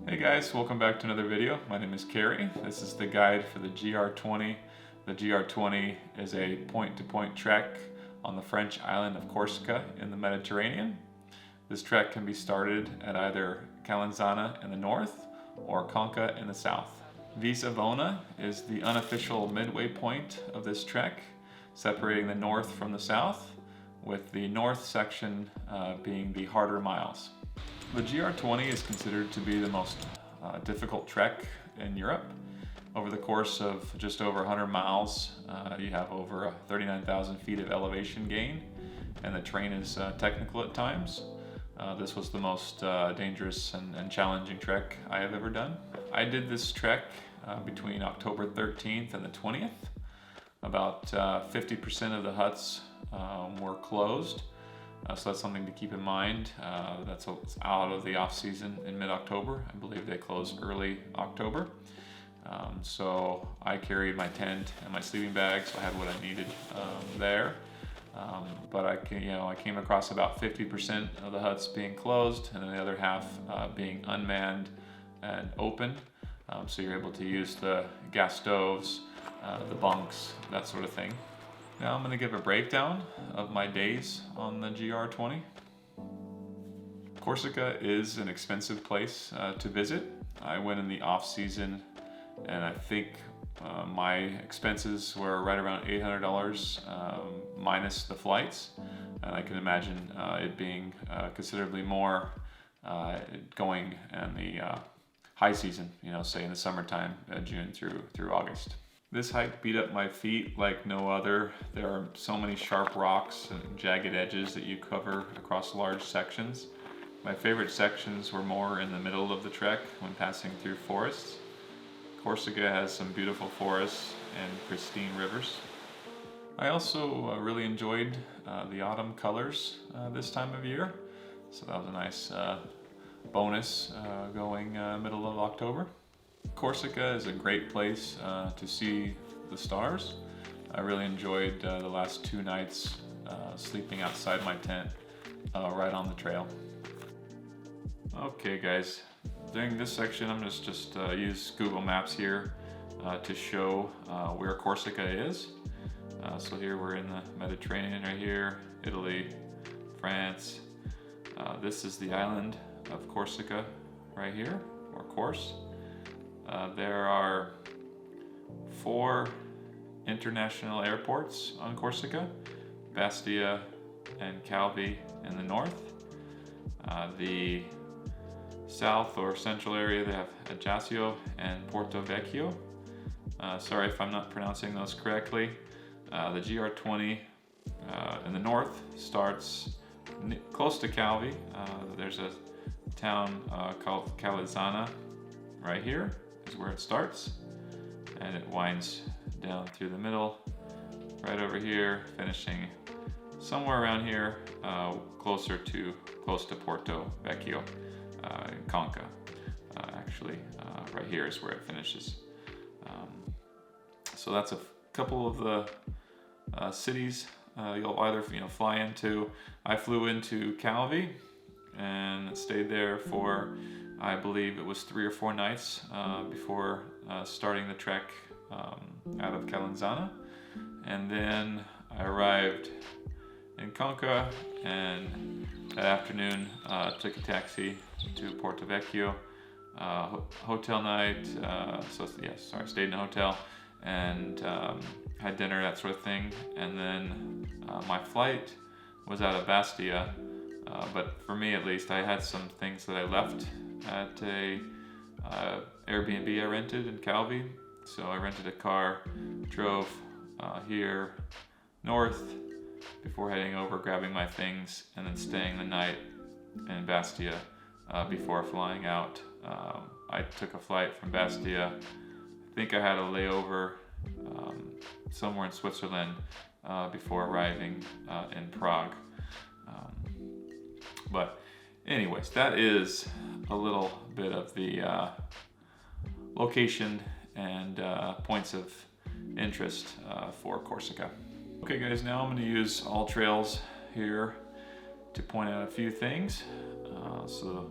Hey guys, welcome back to another video. My name is Kerry. This is the guide for the GR20. The GR20 is a point-to-point trek on the French island of Corsica in the Mediterranean. This trek can be started at either Calanzana in the north or Conca in the south. Visavona is the unofficial midway point of this trek, separating the north from the south, with the north section being the harder miles. The GR20 is considered to be the most difficult trek in Europe. Over the course of just over 100 miles, you have over 39,000 feet of elevation gain, and the terrain is technical at times. This was the most dangerous and challenging trek I have ever done. I did this trek between October 13th and the 20th. About 50% of the huts were closed. So that's something to keep in mind. That's out of the off season in mid-October. I believe they closed early October. So I carried my tent and my sleeping bag, so I had what I needed there. But I came across about 50% of the huts being closed, and then the other half being unmanned and open. So you're able to use the gas stoves, the bunks, that sort of thing. Now I'm going to give a breakdown of my days on the GR20. Corsica is an expensive place to visit. I went in the off season, and I think my expenses were right around $800 minus the flights. And I can imagine it being considerably more going in the high season, say in the summertime, June through August. This hike beat up my feet like no other. There are so many sharp rocks and jagged edges that you cover across large sections. My favorite sections were more in the middle of the trek when passing through forests. Corsica has some beautiful forests and pristine rivers. I also really enjoyed the autumn colors this time of year. So that was a nice bonus going middle of October. Corsica is a great place to see the stars. I really enjoyed the last 2 nights sleeping outside my tent right on the trail. Okay guys, during this section I'm just use Google Maps here to show where Corsica is. So here we're in the Mediterranean right here, Italy, France. This is the island of Corsica right here, or Corse. There are 4 international airports on Corsica: Bastia and Calvi in the north. The south or central area, they have Ajaccio and Porto Vecchio. Sorry if I'm not pronouncing those correctly. The GR20 in the north starts close to Calvi. There's a town called Calanzana right here is where it starts, and it winds down through the middle right over here, finishing somewhere around here, close to Porto Vecchio in Conca. Actually right here is where it finishes. So that's a couple of the cities you'll either fly into. I flew into Calvi and stayed there for, I believe it was 3 or 4 nights before starting the trek out of Calanzana. And then I arrived in Conca, and that afternoon took a taxi to Porto Vecchio. Hotel night, stayed in a hotel and had dinner, that sort of thing. And then my flight was out of Bastia, but for me at least, I had some things that I left at a Airbnb I rented in Calvi. So I rented a car, drove here north before heading over, grabbing my things, and then staying the night in Bastia before flying out. I took a flight from Bastia. I think I had a layover somewhere in Switzerland before arriving in Prague. But anyways, that is a little bit of the location and points of interest for Corsica. Okay guys, now I'm going to use All Trails here to point out a few things. So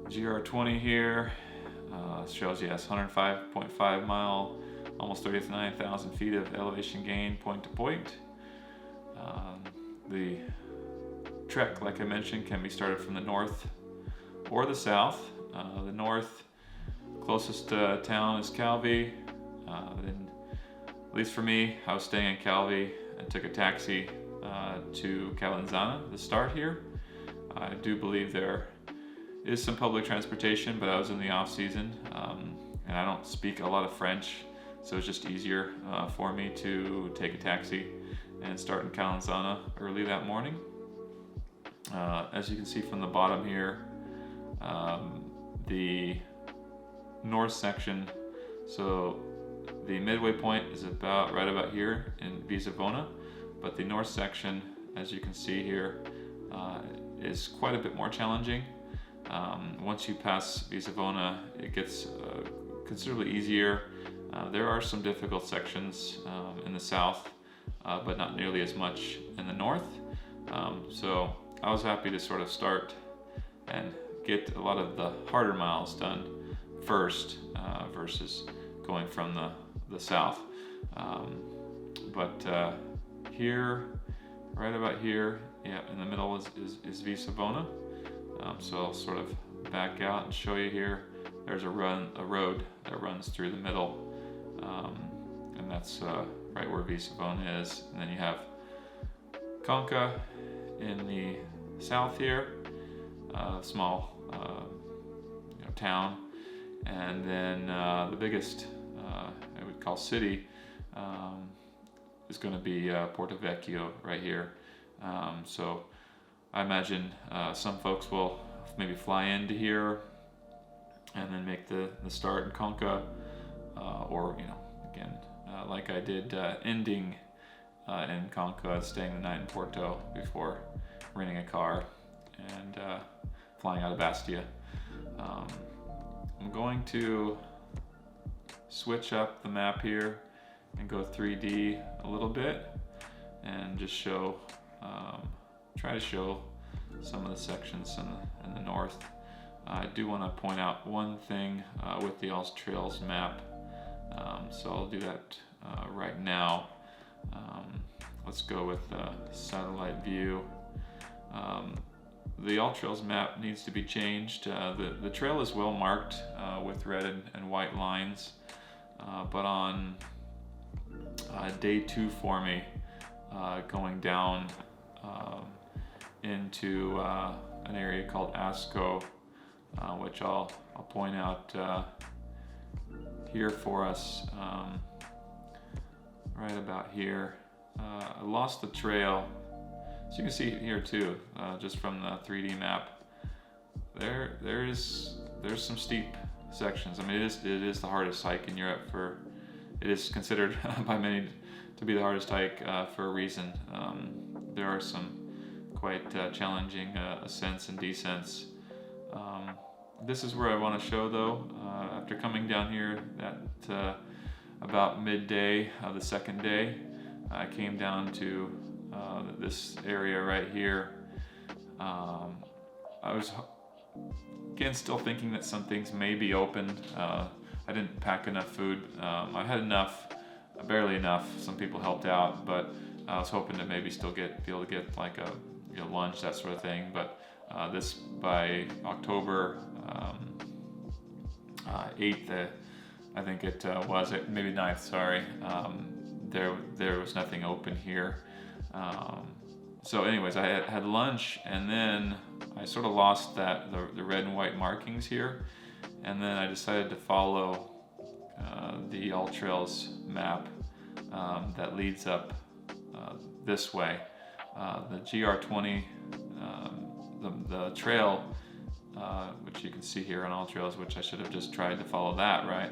GR20 here shows, yes, 105.5 mile, almost 39,000 feet of elevation gain point to point. The trek, like I mentioned, can be started from the north or the south. The north, closest town is Calvi. Then, at least for me, I was staying in Calvi and took a taxi to Calanzana, the start here. I do believe there is some public transportation, but I was in the off season and I don't speak a lot of French, so it's just easier for me to take a taxi and start in Calanzana early that morning. As you can see from the bottom here, the north section, so the midway point is right about here in Visavona, but the north section, as you can see here, is quite a bit more challenging. Once you pass Visavona, it gets considerably easier. There are some difficult sections in the south, but not nearly as much in the north. So I was happy to sort of start and get a lot of the harder miles done first versus going from the south. But here, right about here, yeah, in the middle is Visavona. So I'll sort of back out and show you here. There's a road that runs through the middle, and that's right where Visavona is. And then you have Conca in the south here, small town, and then the biggest I would call city is going to be Porto Vecchio right here. So I imagine some folks will maybe fly into here and then make the start in Conca, or again, like I did, ending in Conca, staying the night in Porto before renting a car and flying out of Bastia. I'm going to switch up the map here and go 3D a little bit and just show, try to show some of the sections in the north. I do want to point out one thing with the All Trails map, so I'll do that right now. Let's go with satellite view. The All Trails map needs to be changed. The trail is well marked with red and white lines, but on day 2 for me, going down into an area called Asco, which I'll point out here for us, right about here. I lost the trail, so you can see here too, just from the 3D map. There's some steep sections. I mean, it is the hardest hike in Europe. It is considered by many to be the hardest hike for a reason. There are some quite challenging ascents and descents. This is where I want to show though, after coming down here at about midday of the second day, I came down to this area right here. I was again still thinking that some things may be open. I didn't pack enough food. I had enough, barely enough. Some people helped out, but I was hoping to maybe still be able to get like a lunch, that sort of thing. But this, by October 8th, I think it was, maybe 9th, sorry, there was nothing open here. So anyways, I had lunch, and then I sort of lost the red and white markings here, and then I decided to follow the All Trails map that leads up this way. The GR20, the trail, which you can see here on All Trails, which I should have just tried to follow that, right?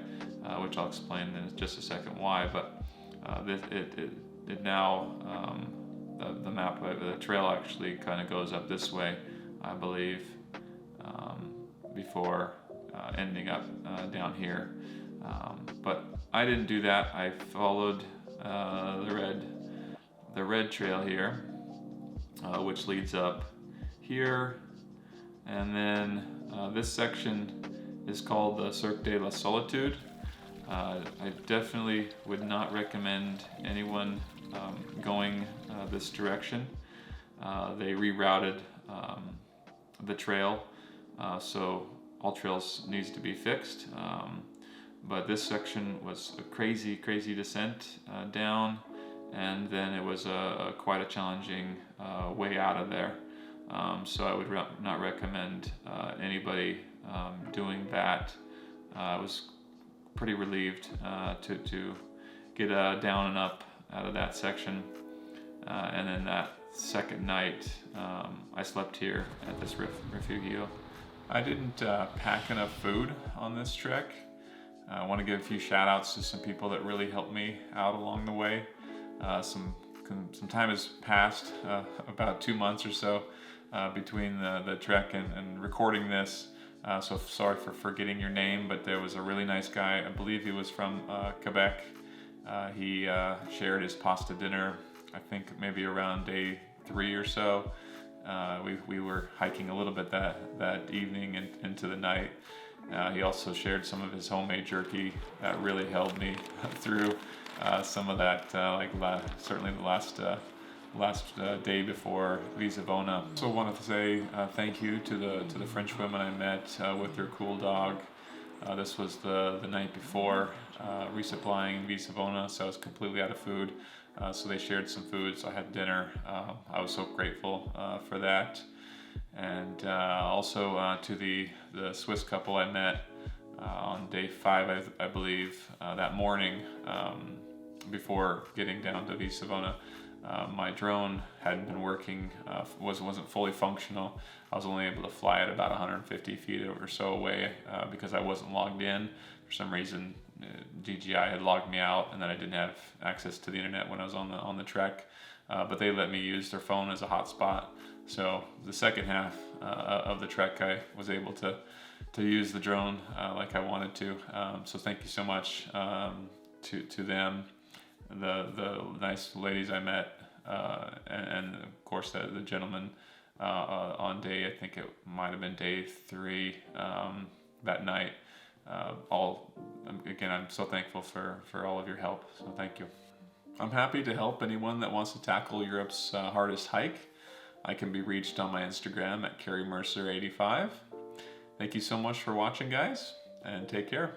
Which I'll explain in just a second why, but it now, the map, the trail actually kind of goes up this way, I believe, before ending up down here. But I didn't do that. I followed the red trail here, which leads up here, and then This section is called the Cirque de la Solitude. I definitely would not recommend anyone going this direction. They rerouted the trail, so all trails needs to be fixed. But this section was a crazy descent down, and then it was quite a challenging way out of there. So I would not recommend anybody doing that. I was pretty relieved to get down and up out of that section. And then that second night, I slept here at this refugio. I didn't pack enough food on this trek. I want to give a few shout outs to some people that really helped me out along the way. Some time has passed, about 2 months or so, between the trek and recording this. So sorry for forgetting your name, but there was a really nice guy, I believe he was from Quebec. He shared his pasta dinner, I think maybe around day 3 or so. We were hiking a little bit that evening and into the night. He also shared some of his homemade jerky that really helped me through some of that, certainly the last day before Lisbona. So I want to say thank you to the French women I met with their cool dog. This was the night before resupplying in Lisbona, so I was completely out of food. So they shared some food, so I had dinner. I was so grateful for that. And also to the Swiss couple I met on day 5, I believe, that morning before getting down to Lisbona. My drone hadn't been working, wasn't fully functional. I was only able to fly at about 150 feet or so away because I wasn't logged in. For some reason, DJI had logged me out, and then I didn't have access to the internet when I was on the trek. But they let me use their phone as a hotspot. So the second half of the trek, I was able to use the drone like I wanted to. So thank you so much to them, the nice ladies I met, and of course the gentleman on day, I think it might have been day 3 that night. Again, I'm so thankful for all of your help, so thank you. I'm happy to help anyone that wants to tackle Europe's hardest hike. I can be reached on my Instagram at CarrieMercer85. Thank you so much for watching, guys, and take care.